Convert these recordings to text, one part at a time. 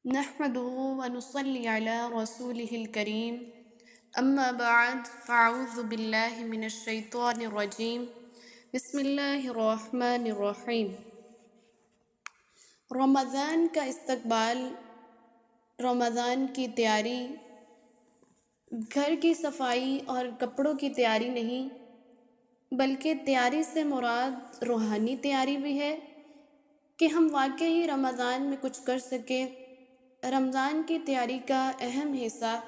نحمده ونصلي على رسوله الكريم اما بعد فاعوذ باللہ من الشیطان الرجیم بسم اللہ الرحمن الرحیم۔ رمضان کا استقبال، رمضان کی تیاری گھر کی صفائی اور کپڑوں کی تیاری نہیں، بلکہ تیاری سے مراد روحانی تیاری بھی ہے کہ ہم واقعی رمضان میں کچھ کر سکیں۔ رمضان کی تیاری کا اہم حصہ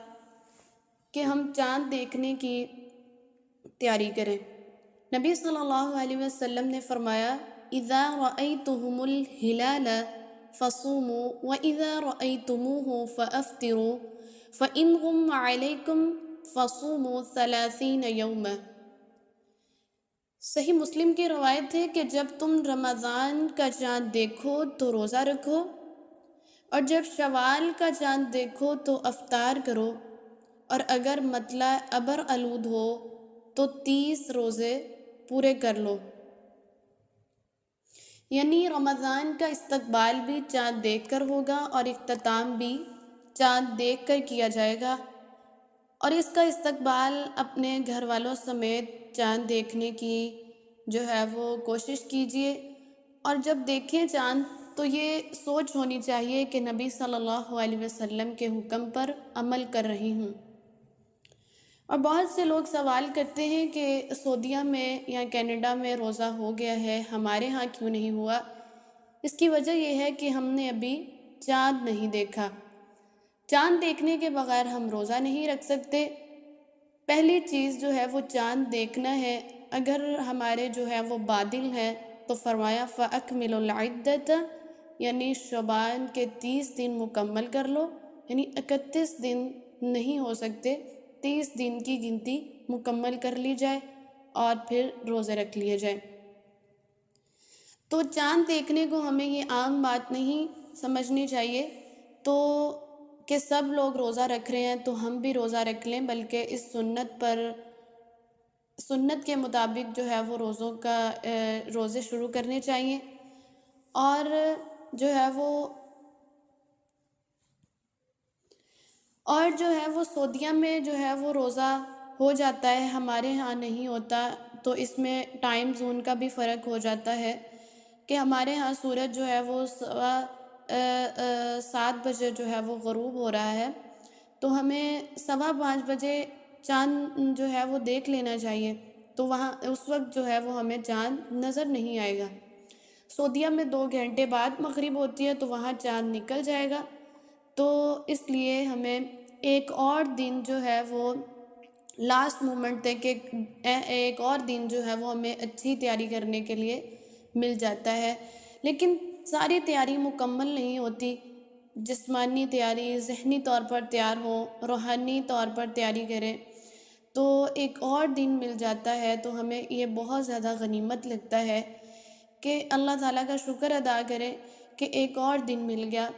کہ ہم چاند دیکھنے کی تیاری کریں۔ نبی صلی اللہ علیہ وسلم نے فرمایا اذا رأیتم الہلال فصوموا واذا رأیتموہ فافطروا فإن غم علیکم فصوموا 30 یوما۔ صحیح مسلم کی روایت ہے کہ جب تم رمضان کا چاند دیکھو تو روزہ رکھو، اور جب شوال کا چاند دیکھو تو افطار کرو، اور اگر مطلع ابر آلود ہو تو 30 روزے پورے کر لو۔ یعنی رمضان کا استقبال بھی چاند دیکھ کر ہوگا اور اختتام بھی چاند دیکھ کر کیا جائے گا، اور اس کا استقبال اپنے گھر والوں سمیت چاند دیکھنے کی جو ہے وہ کوشش کیجیے۔ اور جب دیکھیں چاند تو یہ سوچ ہونی چاہیے کہ نبی صلی اللہ علیہ وسلم کے حکم پر عمل کر رہی ہوں۔ اور بہت سے لوگ سوال کرتے ہیں کہ سعودیہ میں یا کینیڈا میں روزہ ہو گیا ہے، ہمارے ہاں کیوں نہیں ہوا؟ اس کی وجہ یہ ہے کہ ہم نے ابھی چاند نہیں دیکھا۔ چاند دیکھنے کے بغیر ہم روزہ نہیں رکھ سکتے۔ پہلی چیز جو ہے وہ چاند دیکھنا ہے۔ اگر ہمارے جو ہے وہ بادل ہیں تو فرمایا فَأَكْمِلُوا الْعِدَّةَ، یعنی شعبان کے 30 دن مکمل کر لو، یعنی 31 دن نہیں ہو سکتے، 30 دن کی گنتی مکمل کر لی جائے اور پھر روزے رکھ لیے جائے۔ تو چاند دیکھنے کو ہمیں یہ عام بات نہیں سمجھنی چاہیے تو کہ سب لوگ روزہ رکھ رہے ہیں تو ہم بھی روزہ رکھ لیں، بلکہ اس سنت کے مطابق جو ہے وہ روزے شروع کرنے چاہیے۔ اور جو ہے وہ سعودیہ میں جو ہے وہ روزہ ہو جاتا ہے، ہمارے ہاں نہیں ہوتا، تو اس میں ٹائم زون کا بھی فرق ہو جاتا ہے کہ ہمارے ہاں سورج جو ہے وہ 7 بجے جو ہے وہ غروب ہو رہا ہے، تو ہمیں 5:15 بجے چاند جو ہے وہ دیکھ لینا چاہیے، تو وہاں اس وقت جو ہے وہ ہمیں چاند نظر نہیں آئے گا۔ سعودیہ میں 2 گھنٹے بعد مغرب ہوتی ہے تو وہاں چاند نکل جائے گا، تو اس لیے ہمیں ایک اور دن جو ہے وہ لاسٹ مومنٹ تک ایک اور دن جو ہے وہ ہمیں اچھی تیاری کرنے کے لیے مل جاتا ہے۔ لیکن ساری تیاری مکمل نہیں ہوتی، جسمانی تیاری ذہنی طور پر تیار ہو، روحانی طور پر تیاری کریں تو ایک اور دن مل جاتا ہے، تو ہمیں یہ بہت زیادہ غنیمت لگتا ہے کہ اللہ تعالیٰ کا شکر ادا کریں کہ ایک اور دن مل گیا۔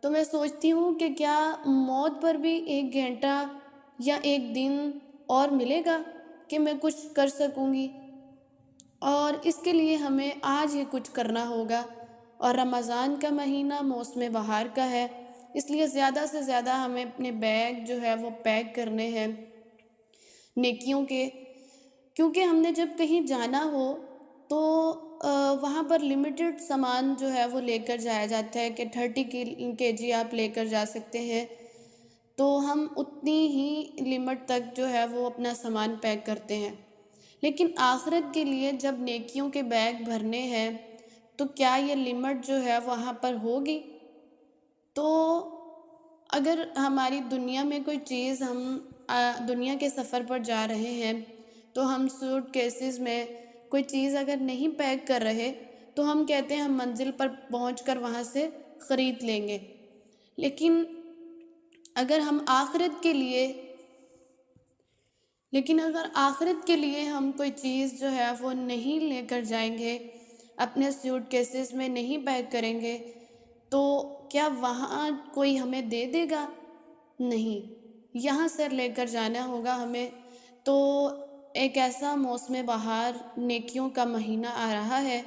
تو میں سوچتی ہوں کہ کیا موت پر بھی 1 گھنٹہ یا 1 دن اور ملے گا کہ میں کچھ کر سکوں گی، اور اس کے لیے ہمیں آج ہی کچھ کرنا ہوگا۔ اور رمضان کا مہینہ موسم بہار کا ہے، اس لیے زیادہ سے زیادہ ہمیں اپنے بیگ جو ہے وہ پیک کرنے ہیں نیکیوں کے، کیونکہ ہم نے جب کہیں جانا ہو تو وہاں پر لمیٹڈ سامان جو ہے وہ لے کر جایا جاتا ہے کہ 30 kg آپ لے کر جا سکتے ہیں، تو ہم اتنی ہی لمٹ تک جو ہے وہ اپنا سامان پیک کرتے ہیں۔ لیکن آخرت کے لیے جب نیکیوں کے بیگ بھرنے ہیں تو کیا یہ لمٹ جو ہے وہاں پر ہوگی؟ تو اگر ہماری دنیا میں کوئی چیز، ہم دنیا کے سفر پر جا رہے ہیں تو ہم سوٹ کیسز میں کوئی چیز اگر نہیں پیک کر رہے تو ہم کہتے ہیں ہم منزل پر پہنچ کر وہاں سے خرید لیں گے، لیکن اگر آخرت کے لیے ہم کوئی چیز جو ہے وہ نہیں لے کر جائیں گے، اپنے سوٹ کیسز میں نہیں پیک کریں گے، تو کیا وہاں کوئی ہمیں دے دے گا؟ نہیں، یہاں سے لے کر جانا ہوگا ہمیں۔ تو ایک ایسا موسم بہار نیکیوں کا مہینہ آ رہا ہے،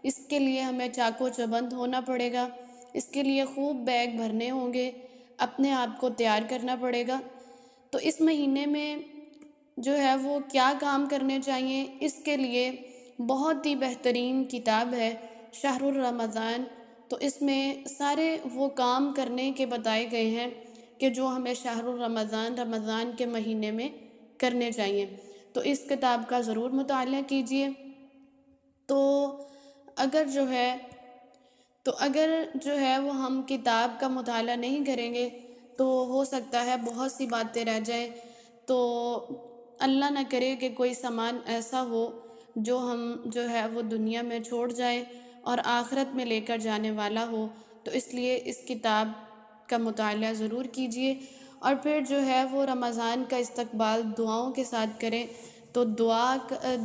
اس کے لیے ہمیں چاق و چوبند ہونا پڑے گا، اس کے لیے خوب بیگ بھرنے ہوں گے، اپنے آپ کو تیار کرنا پڑے گا۔ تو اس مہینے میں جو ہے وہ کیا کام کرنے چاہیے، اس کے لیے بہت ہی بہترین کتاب ہے شہر الرمضان۔ تو اس میں سارے وہ کام کرنے کے بتائے گئے ہیں کہ جو ہمیں شہر الرمضان، رمضان کے مہینے میں کرنے چاہیے۔ تو اس کتاب کا ضرور مطالعہ کیجیے۔ تو اگر جو ہے وہ ہم کتاب کا مطالعہ نہیں کریں گے تو ہو سکتا ہے بہت سی باتیں رہ جائیں، تو اللہ نہ کرے کہ کوئی سامان ایسا ہو جو ہم جو ہے وہ دنیا میں چھوڑ جائیں اور آخرت میں لے کر جانے والا ہو۔ تو اس لیے اس کتاب کا مطالعہ ضرور کیجیے، اور پھر جو ہے وہ رمضان کا استقبال دعاؤں کے ساتھ کریں۔ تو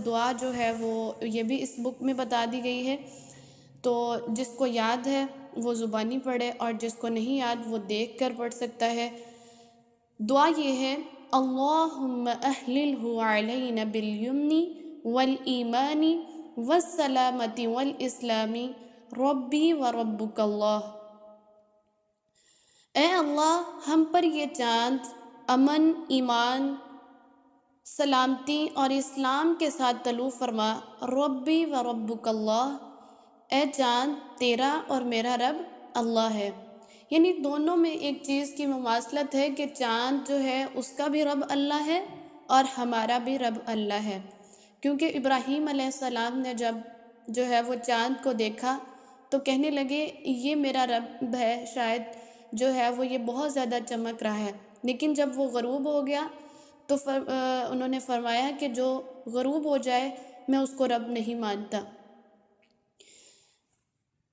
دعا جو ہے وہ یہ بھی اس بک میں بتا دی گئی ہے، تو جس کو یاد ہے وہ زبانی پڑھے، اور جس کو نہیں یاد وہ دیکھ کر پڑھ سکتا ہے۔ دعا یہ ہے: اللہم احللہ علینا بالیمن والایمان والسلامت والاسلام ربی و ربک اللہ۔ اے اللہ، ہم پر یہ چاند امن، ایمان، سلامتی اور اسلام کے ساتھ طلوع فرما۔ ربی و ربک اللہ، اے چاند تیرا اور میرا رب اللہ ہے۔ یعنی دونوں میں ایک چیز کی مماثلت ہے کہ چاند جو ہے اس کا بھی رب اللہ ہے اور ہمارا بھی رب اللہ ہے، کیونکہ ابراہیم علیہ السلام نے جب جو ہے وہ چاند کو دیکھا تو کہنے لگے یہ میرا رب ہے، شاید جو ہے وہ یہ بہت زیادہ چمک رہا ہے۔ لیکن جب وہ غروب ہو گیا تو انہوں نے فرمایا کہ جو غروب ہو جائے میں اس کو رب نہیں مانتا۔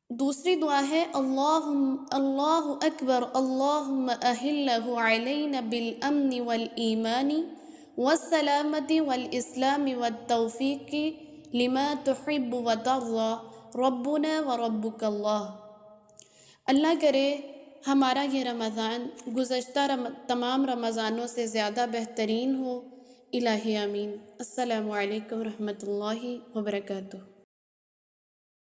دوسری دعا ہے: اللہ اکبر، اللہم احلہ علینا بالامن والایمان والسلامت والاسلام والتوفیق لما تحب وترضى ربنا وربک اللہ۔ اللہ کرے ہمارا یہ رمضان گزشتہ تمام رمضانوں سے زیادہ بہترین ہو۔ الہی آمین۔ السلام علیکم ورحمۃ اللہ وبرکاتہ۔